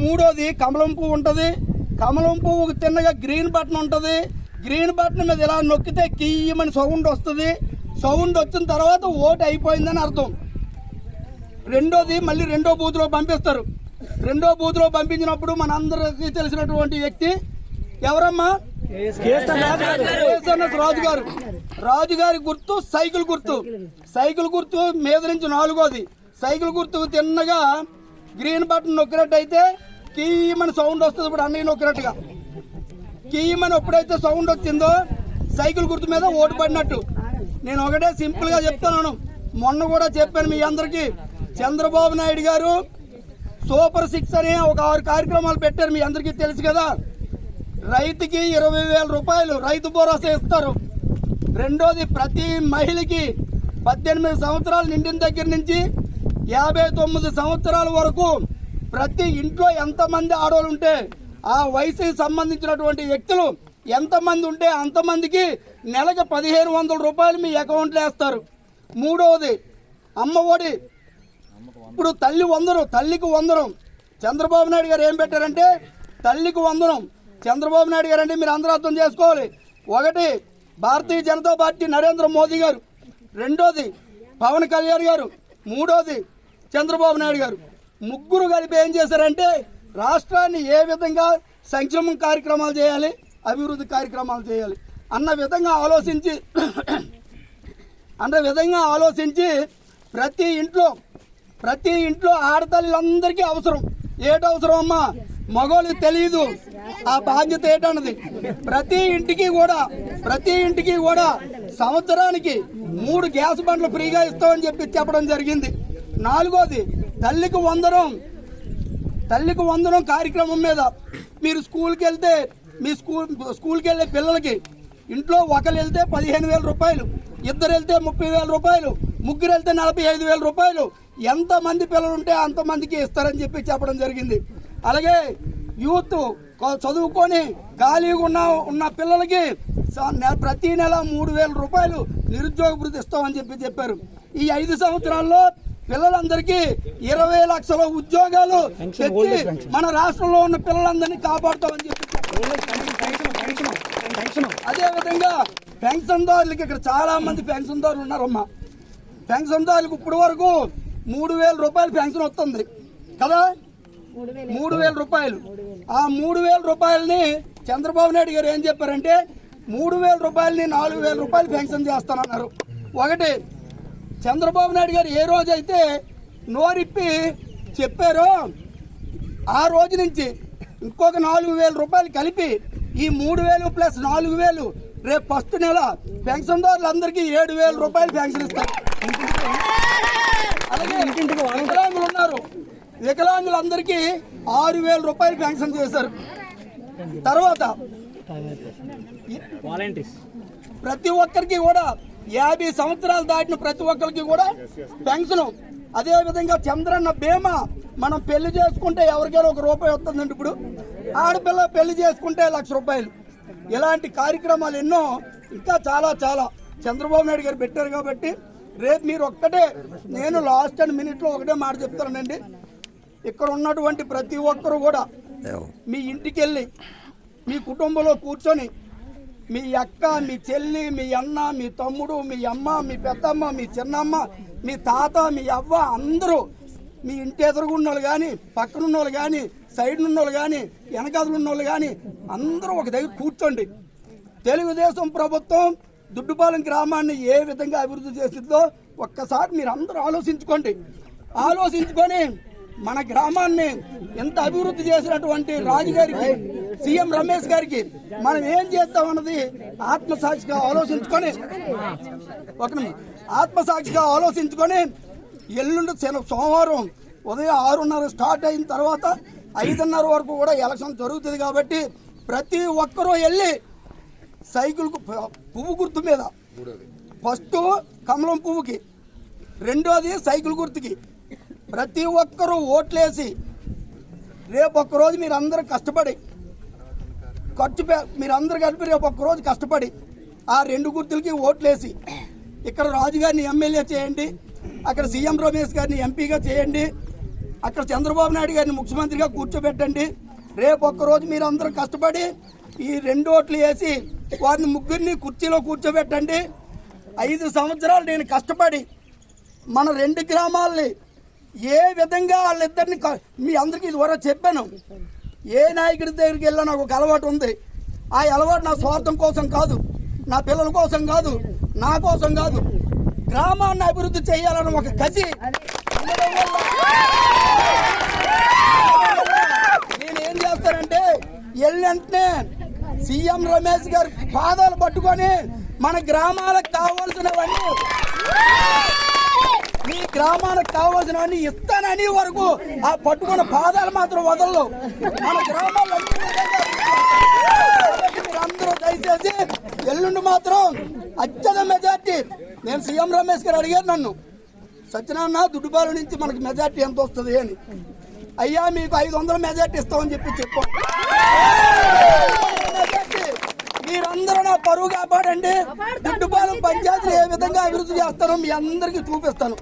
మూడోది కమలం పువ్వు ఉంటుంది. కమలం పువ్వుకు తిన్నగా గ్రీన్ బటన్ ఉంటుంది. గ్రీన్ బటన్ మీద ఇలా నొక్కితే కియ్యమని సౌండ్ వస్తుంది. సౌండ్ వచ్చిన తర్వాత ఓటు అయిపోయిందని అర్థం. రెండోది మళ్ళీ రెండో బూత్లో పంపిస్తారు. రెండో బూత్లో పంపించినప్పుడు మన అందరికీ తెలిసినటువంటి వ్యక్తి ఎవరమ్మా? రాజుగారు. రాజుగారి గుర్తు సైకిల్ గుర్తు. సైకిల్ గుర్తు మీద నుంచి నాలుగోది. సైకిల్ గుర్తు తిన్నగా గ్రీన్ బటన్ నొక్కినట్టయితే కీమని సౌండ్ వస్తుంది. ఇప్పుడు అన్నయ్య నొక్కినట్టుగా కీమని ఎప్పుడైతే సౌండ్ వచ్చిందో సైకిల్ గుర్తు మీద ఓటు పడినట్టు. నేను ఒకటే సింపుల్ గా చెప్తున్నాను. మొన్న కూడా చెప్పాను మీ అందరికీ. చంద్రబాబు నాయుడు గారు సూపర్ 6 అనే ఒక 6 కార్యక్రమాలు పెట్టారు. మీ అందరికీ తెలుసు కదా. రైతుకి 20,000 రూపాయలు రైతు భరోసా ఇస్తారు. రెండోది ప్రతి మహిళకి 18 సంవత్సరాలు నిండిన దగ్గర నుంచి 59 సంవత్సరాల వరకు ప్రతి ఇంట్లో ఎంతమంది ఆడవాళ్ళు ఉంటే ఆ వయసుకి సంబంధించినటువంటి వ్యక్తులు ఎంతమంది ఉంటే అంతమందికి నెలకు 1,500 రూపాయలు మీ అకౌంట్లో వేస్తారు. మూడవది అమ్మ ఒడి. ఇప్పుడు తల్లికి వందనం. చంద్రబాబు నాయుడు గారు ఏం పెట్టారంటే తల్లికి వందనం. చంద్రబాబు నాయుడు గారు అంటే మీరు అందరూ అర్థం చేసుకోవాలి. ఒకటి భారతీయ జనతా పార్టీ నరేంద్ర మోదీ గారు, రెండోది పవన్ కళ్యాణ్ గారు, మూడోది చంద్రబాబు నాయుడు గారు. ముగ్గురు కలిపి ఏం చేశారంటే రాష్ట్రాన్ని ఏ విధంగా సంక్షేమ కార్యక్రమాలు చేయాలి, అభివృద్ధి కార్యక్రమాలు చేయాలి అన్న విధంగా ఆలోచించి ప్రతి ఇంట్లో ఆడతల్లందరికీ అవసరం. ఏటవసరం అమ్మా? మగోళ్ళకి తెలియదు ఆ బాధ్యత ఏంటన్నది. ప్రతి ఇంటికి కూడా సంవత్సరానికి 3 గ్యాస్ బండ్లు ఫ్రీగా ఇస్తామని చెప్పడం జరిగింది. నాలుగోది తల్లికి వందనం కార్యక్రమం మీద మీరు స్కూల్కి వెళ్తే మీ స్కూల్కి వెళ్ళే పిల్లలకి ఇంట్లో ఒకరు వెళ్తే 15,000 రూపాయలు, ఇద్దరు వెళ్తే 30,000 రూపాయలు, ముగ్గురు వెళ్తే 45,000 రూపాయలు. ఎంతమంది పిల్లలు ఉంటే అంతమందికి ఇస్తారని చెప్పడం జరిగింది. అలాగే యూత్ చదువుకొని ఖాళీగా ఉన్న పిల్లలకి ప్రతి నెల 3,000 రూపాయలు నిరుద్యోగ భృతి ఇస్తామని చెప్పారు. ఈ 5 సంవత్సరాల్లో పిల్లలందరికీ 20 లక్షల ఉద్యోగాలు తెచ్చి మన రాష్ట్రంలో ఉన్న పిల్లలందరినీ కాపాడుతామని చెప్పి. అదేవిధంగా పెన్షన్దారులకి ఇక్కడ చాలా మంది పెన్షన్దారులు ఉన్నారమ్మా. పెన్షన్దారులకు ఇప్పటి వరకు 3,000 రూపాయలు పెన్షన్ వస్తుంది కదా. 3,000 రూపాయలు. ఆ 3,000 రూపాయలని చంద్రబాబు నాయుడు గారు ఏం చెప్పారంటే 3,000 రూపాయలని 4,000 రూపాయలు పెన్షన్ చేస్తానన్నారు. ఒకటి చంద్రబాబు నాయుడు గారు ఏ రోజైతే నోరిప్పి చెప్పారో ఆ రోజు నుంచి ఇంకొక 4,000 రూపాయలు కలిపి ఈ 3,000 ప్లస్ 4,000 రేపు ఫస్ట్ నెల పెన్షన్దారులందరికీ 7,000 రూపాయలు పెన్షన్ ఇస్తారు. అలాగే వికలాంగులు ఉన్నారు. వికలాంగులందరికీ 6,000 రూపాయలు పెన్షన్ చేశారు. తర్వాత ప్రతి ఒక్కరికి కూడా 50 సంవత్సరాలు దాటిన ప్రతి ఒక్కరికి కూడా పెన్షన్. అదేవిధంగా చంద్రన్న బీమా. మనం పెళ్లి చేసుకుంటే ఎవరికైనా ₹1 వస్తుందండి. ఇప్పుడు ఆడపిల్ల పెళ్లి చేసుకుంటే ₹1,00,000 రూపాయలు. ఇలాంటి కార్యక్రమాలు ఎన్నో ఇంకా చాలా చంద్రబాబు నాయుడు గారు పెట్టారు. కాబట్టి రేపు మీరు నేను లాస్ట్ అండ్ మినిట్లో ఒకటే మాట చెప్తానండి. ఇక్కడ ఉన్నటువంటి ప్రతి ఒక్కరు కూడా మీ ఇంటికి వెళ్ళి మీ కుటుంబంలో కూర్చొని మీ అక్క, మీ చెల్లి, మీ అన్న, మీ తమ్ముడు, మీ అమ్మ, మీ పెద్దమ్మ, మీ చిన్నమ్మ, మీ తాత, మీ అవ్వ అందరూ మీ ఇంటి ఎదురుగున్నోళ్ళు కానీ, పక్కనున్నోళ్ళు కానీ, సైడ్ ఉన్నోళ్ళు కానీ, వెనకాదులున్నోళ్ళు కానీ అందరూ ఒక దగ్గర కూర్చోండి. తెలుగుదేశం ప్రభుత్వం దుడ్డుపాలెం గ్రామాన్ని ఏ విధంగా అభివృద్ధి చేసిందో ఒక్కసారి మీరు అందరూ ఆలోచించుకొని మన గ్రామాన్ని ఎంత అభివృద్ధి చేసినటువంటి రాజుగారికి, సీఎం రమేష్ గారికి మనం ఏం చేద్దామన్నది ఆత్మసాక్షిగా ఆలోచించుకొని ఎల్లుండి సోమవారం ఉదయం 6:30 స్టార్ట్ అయిన తర్వాత 5:30 వరకు కూడా ఎలక్షన్ జరుగుతుంది. కాబట్టి ప్రతి ఒక్కరూ వెళ్ళి సైకిల్కు పువ్వు గుర్తు మీద ఫస్ట్ కమలం పువ్వుకి, రెండోది సైకిల్ గుర్తుకి ప్రతి ఒక్కరూ ఓట్లేసి రేపు ఒక్కరోజు మీరు అందరూ కష్టపడి మీరందరూ కలిపి రేపు ఒక్కరోజు కష్టపడి ఆ 2 గుర్తులకి ఓట్లేసి ఇక్కడ రాజుగారిని ఎమ్మెల్యే చేయండి, అక్కడ సీఎం రమేష్ గారిని ఎంపీగా చేయండి. అక్కడ చంద్రబాబు నాయుడు గారిని ముఖ్యమంత్రిగా కూర్చోబెట్టండి. రేపు ఒక్కరోజు మీరు అందరూ కష్టపడి ఈ 2 ఓట్లు వేసి వారిని ముగ్గురిని కుర్చీలో కూర్చోబెట్టండి. 5 సంవత్సరాలు నేను కష్టపడి మన 2 గ్రామాలని ఏ విధంగా వాళ్ళిద్దరిని మీ అందరికీ ఇదివరకు చెప్పాను. ఏ నాయకుడి దగ్గరికి వెళ్ళా నాకు ఒక అలవాటు ఉంది. ఆ అలవాటు నా స్వార్థం కోసం కాదు, నా పిల్లల కోసం కాదు, నా కోసం కాదు, గ్రామాన్ని అభివృద్ధి చేయాలని ఒక కసి. నేను ఏం చేస్తానంటే వెళ్ళంటే సీఎం రమేష్ గారి పాదాలు పట్టుకొని మన గ్రామాలకు కావాల్సినవన్నీ, మీ గ్రామానికి కావాల్సినవన్నీ ఇస్తానని వరకు ఆ పట్టుకున్న పాదాలు మాత్రం వదలవు. మన గ్రామాల్లో అందరూ దయచేసి ఎల్లుండి మాత్రం అత్యధిక మెజార్టీ. నేను సీఎం రమేష్ గారు అడిగారు నన్ను, సత్యనారాయణ దుడ్డుపాల నుంచి మనకి మెజార్టీ ఎంత వస్తుంది అని. అయ్యా మీకు 500 మెజార్టీ ఇస్తామని చెప్పాం. మీరందరూ నా పరువు కాపాడండి. దుడ్డుపాలెం పంచాయతీని ఏ విధంగా అభివృద్ధి చేస్తానో మీ అందరికీ చూపిస్తాను.